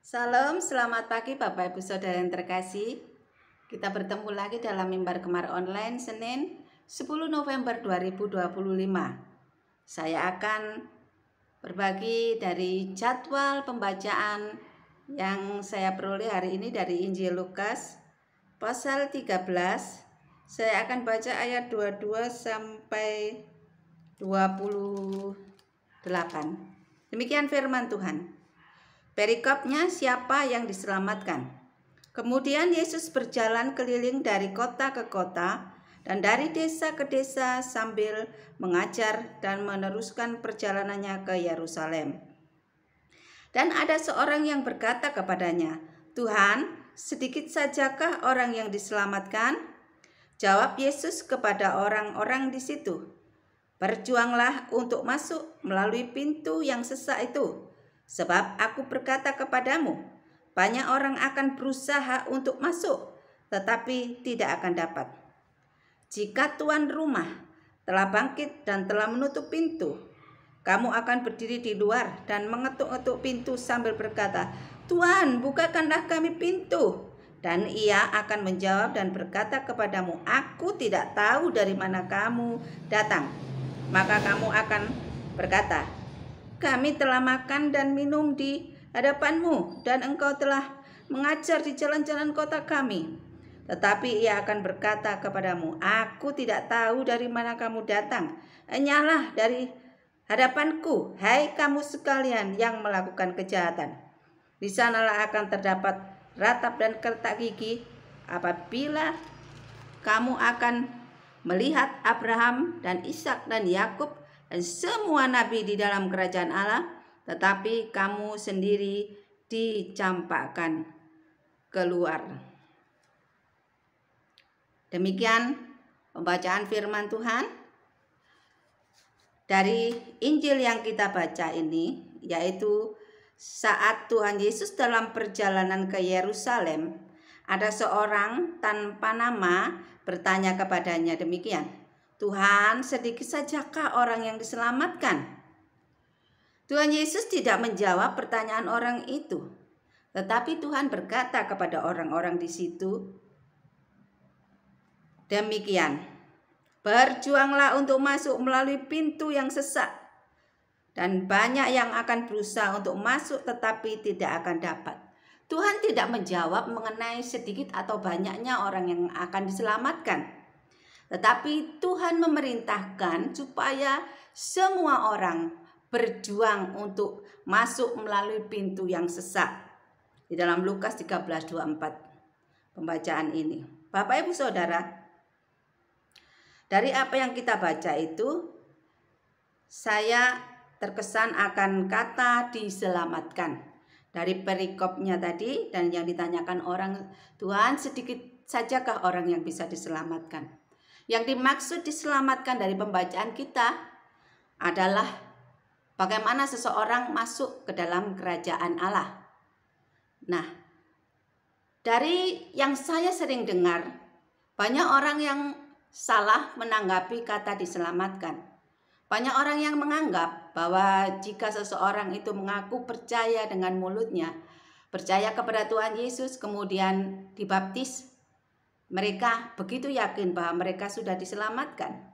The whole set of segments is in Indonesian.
Salam, selamat pagi Bapak Ibu Saudara yang terkasih. Kita bertemu lagi dalam Mimbar Gemar Online Senin 10 November 2025. Saya akan berbagi dari jadwal pembacaan yang saya peroleh hari ini dari Injil Lukas pasal 13. Saya akan baca ayat 22 sampai 28. Demikian firman Tuhan. Perikopnya, siapa yang diselamatkan? Kemudian Yesus berjalan keliling dari kota ke kota dan dari desa ke desa sambil mengajar dan meneruskan perjalanannya ke Yerusalem. Dan ada seorang yang berkata kepadanya, "Tuhan, sedikit sajakah orang yang diselamatkan?" Jawab Yesus kepada orang-orang di situ, "Berjuanglah untuk masuk melalui pintu yang sesak itu. Sebab aku berkata kepadamu, banyak orang akan berusaha untuk masuk, tetapi tidak akan dapat. Jika tuan rumah telah bangkit dan telah menutup pintu, kamu akan berdiri di luar dan mengetuk-ngetuk pintu sambil berkata, 'Tuan, bukakanlah kami pintu.' Dan ia akan menjawab dan berkata kepadamu, 'Aku tidak tahu dari mana kamu datang.' Maka kamu akan berkata, 'Kami telah makan dan minum di hadapanmu, dan engkau telah mengajar di jalan-jalan kota kami.' Tetapi ia akan berkata kepadamu, 'Aku tidak tahu dari mana kamu datang. Enyahlah dari hadapanku, hai kamu sekalian yang melakukan kejahatan.' Di sanalah akan terdapat ratap dan kertak gigi apabila kamu akan melihat Abraham dan Ishak dan Yakub dan semua nabi di dalam kerajaan Allah, tetapi kamu sendiri dicampakkan keluar." Demikian pembacaan firman Tuhan. Dari Injil yang kita baca ini, yaitu saat Tuhan Yesus dalam perjalanan ke Yerusalem, ada seorang tanpa nama bertanya kepadanya demikian, "Tuhan, sedikit sajakah orang yang diselamatkan?" Tuhan Yesus tidak menjawab pertanyaan orang itu, tetapi Tuhan berkata kepada orang-orang di situ demikian, "Berjuanglah untuk masuk melalui pintu yang sesak, dan banyak yang akan berusaha untuk masuk tetapi tidak akan dapat." Tuhan tidak menjawab mengenai sedikit atau banyaknya orang yang akan diselamatkan. Tetapi Tuhan memerintahkan supaya semua orang berjuang untuk masuk melalui pintu yang sesak. Di dalam Lukas 13:24 pembacaan ini. Bapak Ibu Saudara, dari apa yang kita baca itu, saya terkesan akan kata diselamatkan. Dari perikopnya tadi dan yang ditanyakan orang, "Tuhan, sedikit sajakah orang yang bisa diselamatkan?" Yang dimaksud diselamatkan dari pembacaan kita adalah bagaimana seseorang masuk ke dalam kerajaan Allah. Nah, dari yang saya sering dengar, banyak orang yang salah menanggapi kata diselamatkan. Banyak orang yang menganggap bahwa jika seseorang itu mengaku percaya dengan mulutnya, percaya kepada Tuhan Yesus, kemudian dibaptis, mereka begitu yakin bahwa mereka sudah diselamatkan.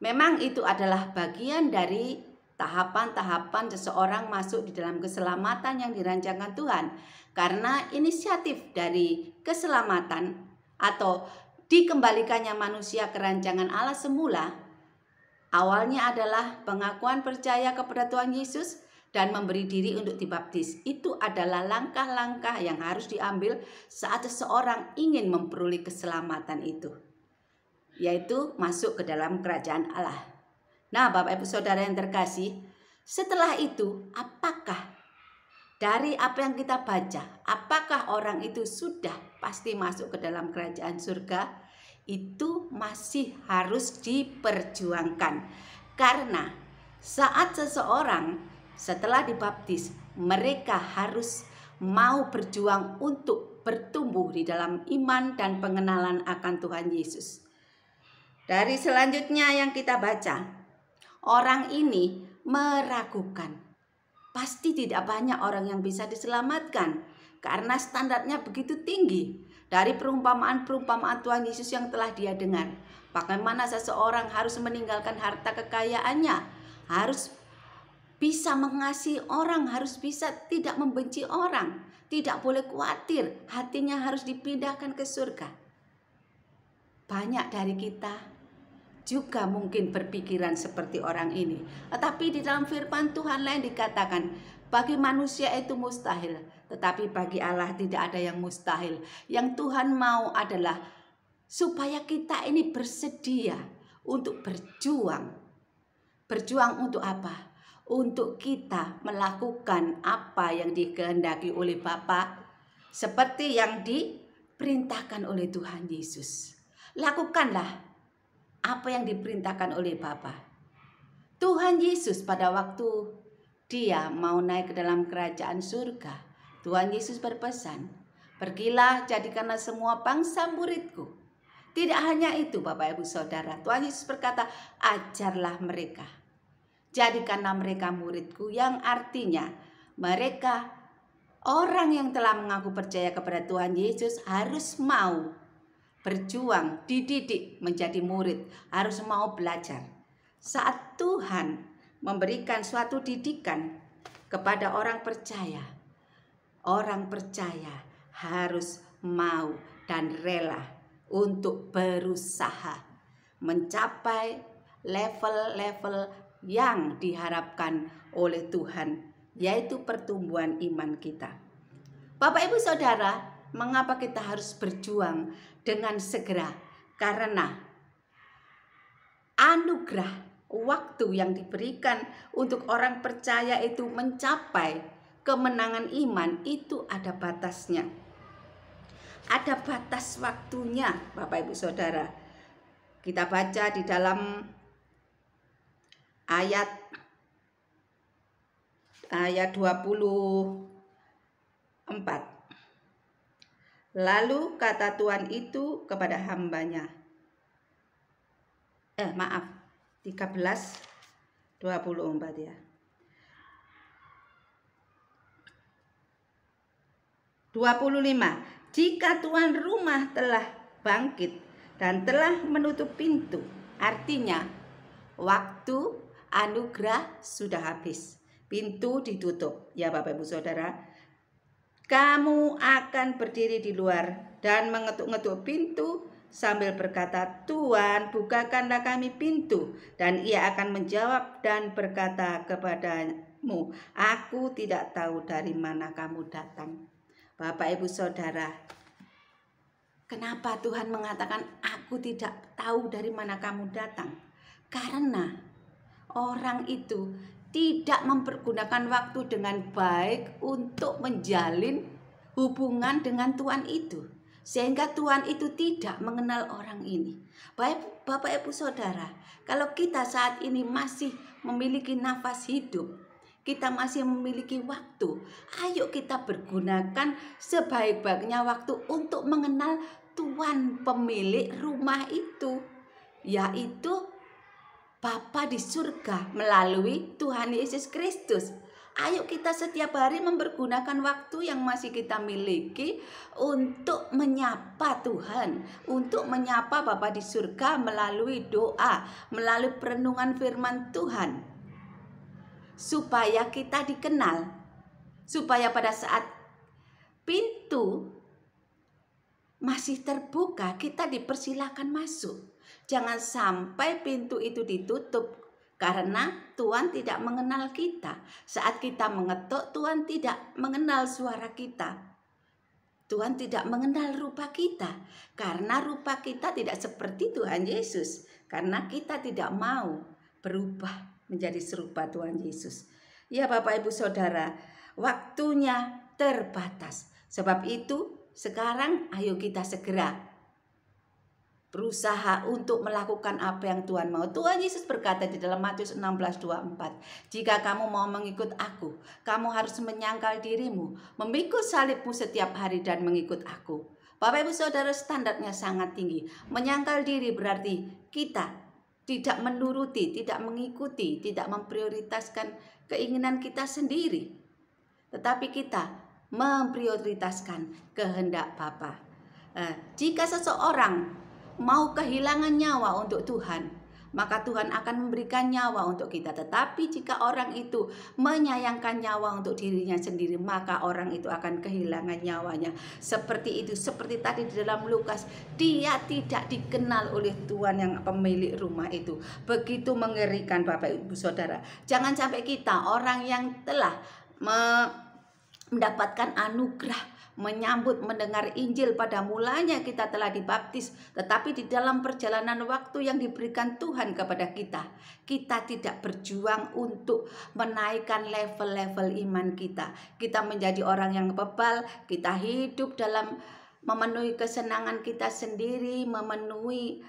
Memang itu adalah bagian dari tahapan-tahapan seseorang masuk di dalam keselamatan yang dirancangkan Tuhan. Karena inisiatif dari keselamatan atau dikembalikannya manusia ke rancangan Allah semula, awalnya adalah pengakuan percaya kepada Tuhan Yesus dan memberi diri untuk dibaptis. Itu adalah langkah-langkah yang harus diambil saat seseorang ingin memperoleh keselamatan itu, yaitu masuk ke dalam kerajaan Allah. Nah, Bapak Ibu Saudara yang terkasih, setelah itu apakah dari apa yang kita baca, apakah orang itu sudah pasti masuk ke dalam kerajaan surga? Itu masih harus diperjuangkan. Karena saat seseorang setelah dibaptis, mereka harus mau berjuang untuk bertumbuh di dalam iman dan pengenalan akan Tuhan Yesus. Dari selanjutnya yang kita baca, orang ini meragukan. pasti tidak banyak orang yang bisa diselamatkan karena standarnya begitu tinggi. Dari perumpamaan-perumpamaan Tuhan Yesus yang telah dia dengar, bagaimana seseorang harus meninggalkan harta kekayaannya, harus bisa mengasihi orang, harus bisa tidak membenci orang, tidak boleh khawatir, hatinya harus dipindahkan ke surga. Banyak dari kita juga mungkin berpikiran seperti orang ini. Tetapi di dalam firman Tuhan lain dikatakan, bagi manusia itu mustahil, tetapi bagi Allah tidak ada yang mustahil. Yang Tuhan mau adalah supaya kita ini bersedia untuk berjuang. Berjuang untuk apa? Untuk kita melakukan apa yang dikehendaki oleh Bapa, seperti yang diperintahkan oleh Tuhan Yesus. Lakukanlah apa yang diperintahkan oleh Bapa. Tuhan Yesus pada waktu dia mau naik ke dalam kerajaan surga, Tuhan Yesus berpesan, pergilah jadikanlah semua bangsa muridku. Tidak hanya itu Bapak Ibu Saudara, Tuhan Yesus berkata, ajarlah mereka. Jadikanlah mereka muridku, yang artinya mereka orang yang telah mengaku percaya kepada Tuhan Yesus harus mau berjuang, dididik menjadi murid, harus mau belajar. Saat Tuhan memberikan suatu didikan kepada orang percaya harus mau dan rela untuk berusaha mencapai level-level yang diharapkan oleh Tuhan, yaitu pertumbuhan iman kita. Bapak Ibu Saudara, mengapa kita harus berjuang dengan segera? Karena anugerah waktu yang diberikan untuk orang percaya itu mencapai kemenangan iman itu ada batasnya. Ada batas waktunya Bapak Ibu Saudara. Kita baca di dalam ayat 24. Lalu kata Tuhan itu kepada hambanya. 13:24 ya. 25. Jika tuan rumah telah bangkit dan telah menutup pintu, artinya waktu anugerah sudah habis, pintu ditutup. Ya Bapak Ibu Saudara, kamu akan berdiri di luar dan mengetuk-ngetuk pintu sambil berkata, Tuhan, bukakanlah kami pintu. Dan ia akan menjawab dan berkata kepadamu, aku tidak tahu dari mana kamu datang. Bapak Ibu Saudara, kenapa Tuhan mengatakan aku tidak tahu dari mana kamu datang? Karena orang itu tidak mempergunakan waktu dengan baik untuk menjalin hubungan dengan Tuhan itu. Sehingga Tuhan itu tidak mengenal orang ini. Bapak Ibu Saudara, kalau kita saat ini masih memiliki nafas hidup, kita masih memiliki waktu, ayo kita bergunakan sebaik-baiknya waktu untuk mengenal Tuhan pemilik rumah itu, yaitu Bapa di surga melalui Tuhan Yesus Kristus. Ayo kita setiap hari mempergunakan waktu yang masih kita miliki untuk menyapa Tuhan, untuk menyapa Bapa di surga melalui doa, melalui perenungan firman Tuhan. Supaya kita dikenal, supaya pada saat pintu masih terbuka, kita dipersilakan masuk. Jangan sampai pintu itu ditutup karena Tuhan tidak mengenal kita. Saat kita mengetuk, Tuhan tidak mengenal suara kita. Tuhan tidak mengenal rupa kita. Karena rupa kita tidak seperti Tuhan Yesus. Karena kita tidak mau berubah menjadi serupa Tuhan Yesus. Ya Bapak Ibu Saudara, waktunya terbatas. Sebab itu sekarang ayo kita segera berusaha untuk melakukan apa yang Tuhan mau. Tuhan Yesus berkata di dalam Matius 16:24, jika kamu mau mengikut aku, kamu harus menyangkal dirimu, memikul salibmu setiap hari dan mengikut aku. Bapak Ibu Saudara, standarnya sangat tinggi. Menyangkal diri berarti kita tidak menuruti, tidak mengikuti, tidak memprioritaskan keinginan kita sendiri, tetapi kita memprioritaskan kehendak Bapa. Jika seseorang mau kehilangan nyawa untuk Tuhan, maka Tuhan akan memberikan nyawa untuk kita. Tetapi jika orang itu menyayangkan nyawa untuk dirinya sendiri, maka orang itu akan kehilangan nyawanya. Seperti itu, seperti tadi di dalam Lukas, dia tidak dikenal oleh Tuhan yang pemilik rumah itu. Begitu mengerikan Bapak Ibu Saudara. Jangan sampai kita, orang yang telah mendapatkan anugerah, menyambut, mendengar Injil, pada mulanya kita telah dibaptis, tetapi di dalam perjalanan waktu yang diberikan Tuhan kepada kita, kita tidak berjuang untuk menaikkan level-level iman kita. Kita menjadi orang yang bebal, kita hidup dalam memenuhi kesenangan kita sendiri, memenuhi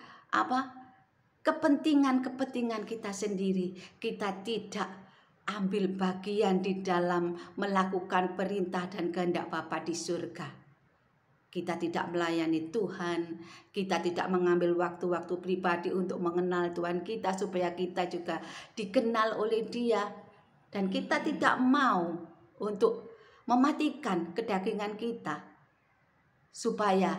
kepentingan kita sendiri. Kita tidak ambil bagian di dalam melakukan perintah dan kehendak Bapa di surga. Kita tidak melayani Tuhan, kita tidak mengambil waktu-waktu pribadi untuk mengenal Tuhan kita supaya kita juga dikenal oleh Dia. Dan kita tidak mau untuk mematikan kedagingan kita supaya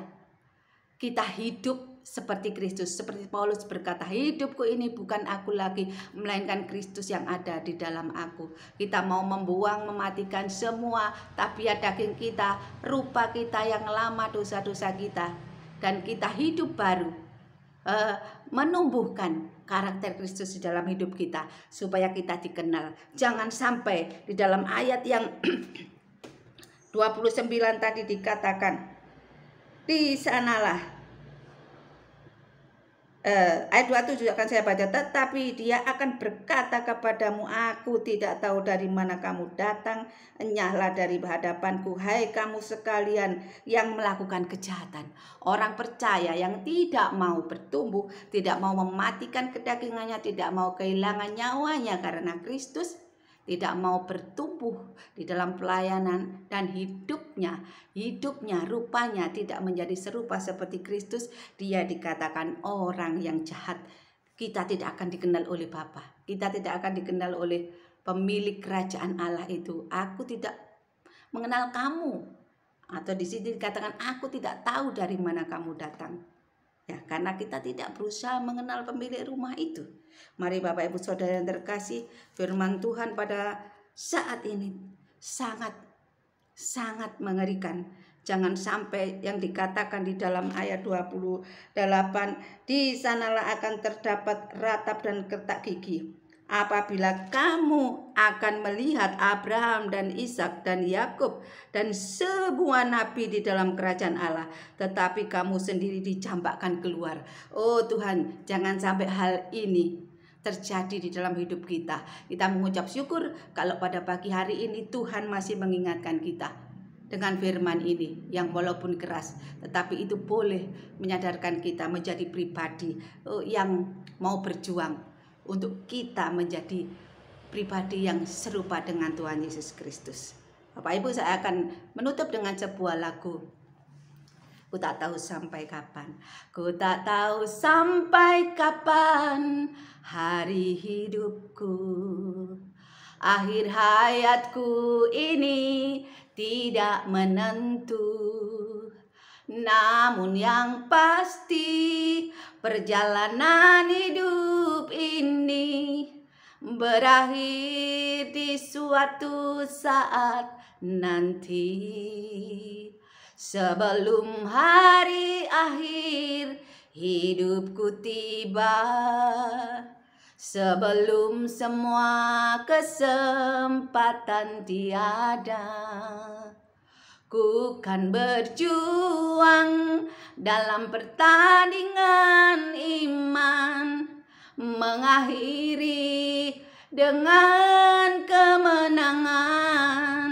kita hidup seperti Kristus. Seperti Paulus berkata, hidupku ini bukan aku lagi, melainkan Kristus yang ada di dalam aku. Kita mau membuang, mematikan semua tabiat daging kita, rupa kita yang lama, dosa-dosa kita, dan kita hidup baru, menumbuhkan karakter Kristus di dalam hidup kita supaya kita dikenal. Jangan sampai di dalam ayat yang 29 tadi dikatakan, di sanalah ayat 27 akan saya baca, tetapi dia akan berkata kepadamu, aku tidak tahu dari mana kamu datang, enyahlah dari hadapanku, hai kamu sekalian yang melakukan kejahatan. Orang percaya yang tidak mau bertumbuh, tidak mau mematikan kedagingannya, tidak mau kehilangan nyawanya karena Kristus, tidak mau bertumbuh di dalam pelayanan, dan hidupnya rupanya tidak menjadi serupa seperti Kristus, dia dikatakan orang yang jahat. Kita tidak akan dikenal oleh Bapa, kita tidak akan dikenal oleh pemilik kerajaan Allah itu. Aku tidak mengenal kamu, atau di sini dikatakan aku tidak tahu dari mana kamu datang. Ya, karena kita tidak berusaha mengenal pemilik rumah itu. Mari Bapak Ibu Saudara yang terkasih, firman Tuhan pada saat ini sangat mengerikan. Jangan sampai yang dikatakan di dalam ayat 28, di sanalah akan terdapat ratap dan kertak gigi. Apabila kamu akan melihat Abraham dan Ishak dan Yakub dan semua nabi di dalam kerajaan Allah, tetapi kamu sendiri dicampakkan keluar. Oh Tuhan, jangan sampai hal ini terjadi di dalam hidup kita. Kita mengucap syukur kalau pada pagi hari ini Tuhan masih mengingatkan kita dengan firman ini yang walaupun keras, tetapi itu boleh menyadarkan kita menjadi pribadi yang mau berjuang untuk kita menjadi pribadi yang serupa dengan Tuhan Yesus Kristus. Bapak Ibu, saya akan menutup dengan sebuah lagu. Ku tak tahu sampai kapan, ku tak tahu sampai kapan hari hidupku, akhir hayatku ini tidak menentu. Namun yang pasti perjalanan hidup ini berakhir di suatu saat nanti. Sebelum hari akhir hidupku tiba, sebelum semua kesempatan tiada, ku kan berjuang dalam pertandingan iman, mengakhiri dengan kemenangan.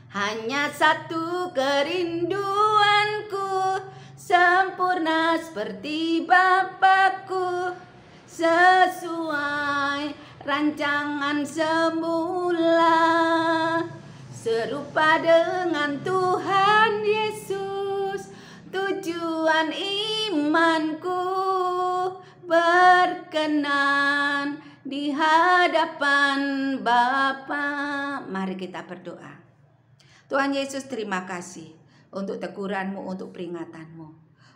Hanya satu kerinduanku, sempurna seperti Bapakku, sesuai rancangan semula, serupa dengan Tuhan Yesus. Tujuan imanku berkenan di hadapan Bapa. Mari kita berdoa. Tuhan Yesus, terima kasih untuk teguran-Mu, untuk peringatan-Mu.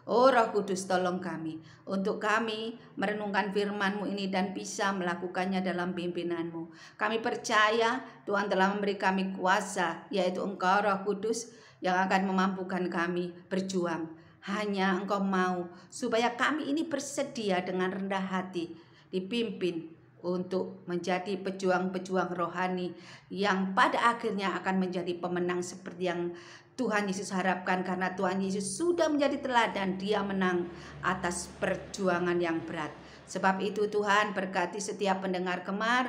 Oh Roh Kudus, tolong kami untuk kami merenungkan firman-Mu ini dan bisa melakukannya dalam pimpinan-Mu. Kami percaya Tuhan telah memberi kami kuasa, yaitu Engkau Roh Kudus yang akan memampukan kami berjuang. Hanya Engkau mau supaya kami ini bersedia dengan rendah hati dipimpin untuk menjadi pejuang-pejuang rohani yang pada akhirnya akan menjadi pemenang seperti yang Tuhan Yesus harapkan, karena Tuhan Yesus sudah menjadi teladan, Dia menang atas perjuangan yang berat. Sebab itu Tuhan, berkati setiap pendengar Kemar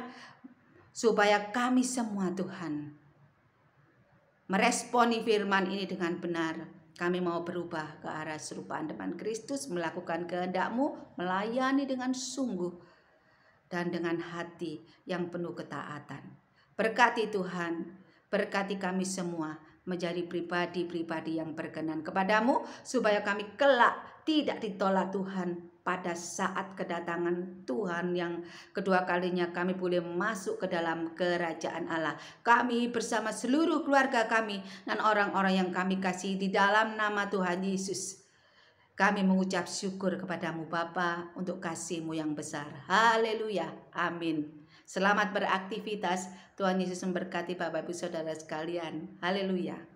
supaya kami semua Tuhan meresponi firman ini dengan benar. Kami mau berubah ke arah serupaan depan Kristus, melakukan kehendak-Mu, melayani dengan sungguh dan dengan hati yang penuh ketaatan. Berkati Tuhan, berkati kami semua menjadi pribadi-pribadi yang berkenan kepadamu, supaya kami kelak tidak ditolak Tuhan pada saat kedatangan Tuhan yang kedua kalinya, kami boleh masuk ke dalam kerajaan Allah. Kami bersama seluruh keluarga kami dan orang-orang yang kami kasih di dalam nama Tuhan Yesus. Kami mengucap syukur kepadamu Bapa untuk kasih-Mu yang besar. Haleluya. Amin. Selamat beraktivitas. Tuhan Yesus memberkati Bapak Ibu Saudara sekalian. Haleluya.